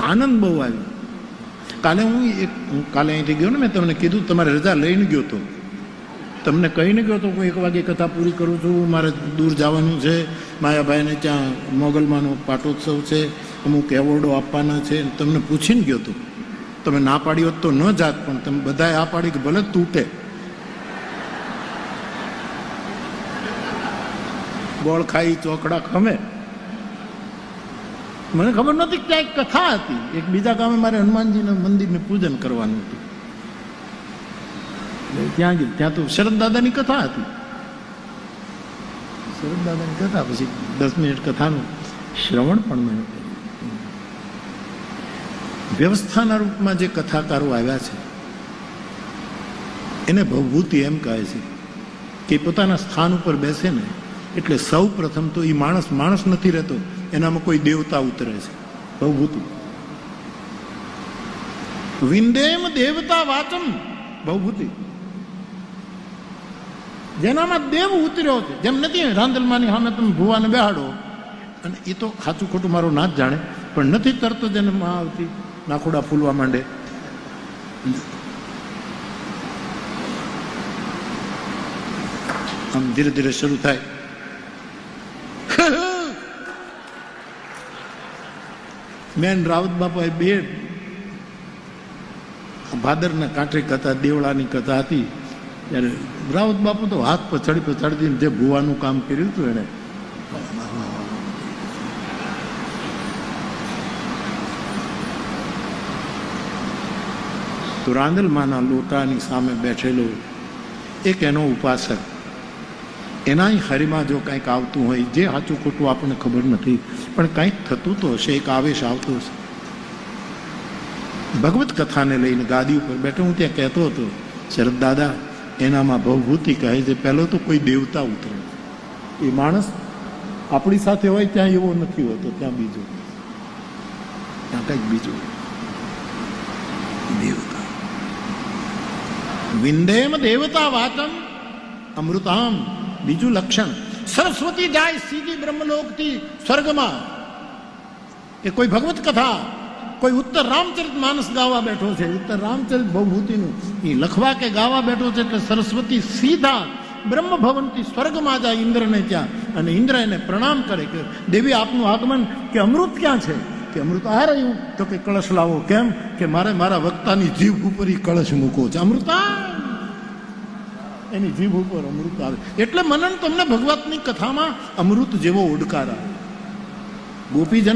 આનંદ બહુ આવ્યો. કાલે હું કાલે અહીંથી ગયો ને, મેં તમને કીધું તમારે રજા લઈને ગયો હતો, તમને કહીને ગયો હતો હું 1 વાગે કથા પૂરી કરું છું, મારે દૂર જવાનું છે, માયાભાઈને ત્યાં મોગલમાંનો પાટોત્સવ છે, અમુક એવોર્ડો આપવાના છે, તમને પૂછીને ગયો હતો. તમે ના પાડી હોત તો ન જાત, પણ તમે બધાએ આ પાડી કે ભલે તૂટે. ગોળ ખાઈ ચોકડા ખમે. મને ખબર નહોતી કે ક્યાંક કથા હતી. એક બીજા ગામે મારે હનુમાનજીના મંદિરને પૂજન કરવાનું હતું, ત્યાં ગઈ. ત્યાં તો શરદ દાદાની કથા હતી. શરદ દાદાની કથા, પછી 10 મિનિટ કથાનું શ્રવણ પણ મેં કર્યું. વ્યવસ્થાના રૂપમાં જે કથાકારો આવ્યા છે એને ભવભૂતિ એમ કહે છે કે પોતાના સ્થાન ઉપર બેસે ને એટલે સૌ પ્રથમ તો એ માણસ નથી રહેતો, એનામાં કોઈ દેવતા ઉતરે છે. ભવભૂતિ વિંદેમ દેવતા વાચમ, ભવભૂતિ જેનામાં દેવ ઉતર્યો છે. જેમ નથી રાંદલમાની સામે તમે ભુવાને બેહાડો, અને એ તો સાચું ખોટું મારો ના જ જાણે, પણ નથી તરતો જેને માં આવતી નાખોડા ફૂલવા માંડે. આમ ધીરે ધીરે શરૂ થાય. મેન રાવત બાપાએ 2 ભાદરના કાંઠે કથા, દેવળાની કથા હતી, ત્યારે રાવત બાપુ તો હાથ પછાડી જે ભુવાનું કામ કર્યું હતું એને. તો રાંદલમાના લોટાની સામે બેઠેલો એક એનો ઉપાસક, એનાય હરિમાં જો કંઈક આવતું હોય, જે સાચું ખોટું આપણને ખબર નથી, પણ કંઈક થતું તો હશે, એક આવેશ આવતો હશે. ભગવત કથાને લઈને ગાદી ઉપર બેઠો હું ત્યાં કહેતો હતો, શરદ દાદા એનામાં ભવભૂતિ કહે છે, પહેલો તો કોઈ દેવતા ઉતરે. એ માણસ આપણી સાથે હોય ત્યાં એવો નથી હોતો, ત્યાં બીજો, ત્યાં કંઈક બીજું દેવતા. વિંદેમ દેવતા વાચમ અમૃતામ. બીજું લક્ષણ, સરસ્વતી જાય સીધી બ્રહ્મલોકથી સ્વર્ગમાં. એ કોઈ ભગવત કથા, કોઈ ઉત્તર રામચરિત માનસ ગાવા બેઠો છે, ઉત્તર રામચરિત ભવભૂતિનું એ લખવા કે ગાવા બેઠો છે, એટલે સરસ્વતી સીધા બ્રહ્મ ભવનથી સ્વર્ગમાં જાય ઇન્દ્રને ત્યાં, અને ઇન્દ્ર એને પ્રણામ કરે કે દેવી આપનું આગમન, કે અમૃત ક્યાં છે? કે અમૃત આ રહ્યું. તો કે કળશ લાવો. કેમ? કે મારે મારા વક્તાની જીભ ઉપર એ કળશ મૂકો છે. અમૃતા, એની જીભ ઉપર અમૃત આવે. એટલે મનન તમને ભગવતની કથામાં અમૃત જેવો ઓડકાર આવે. ગોપીજન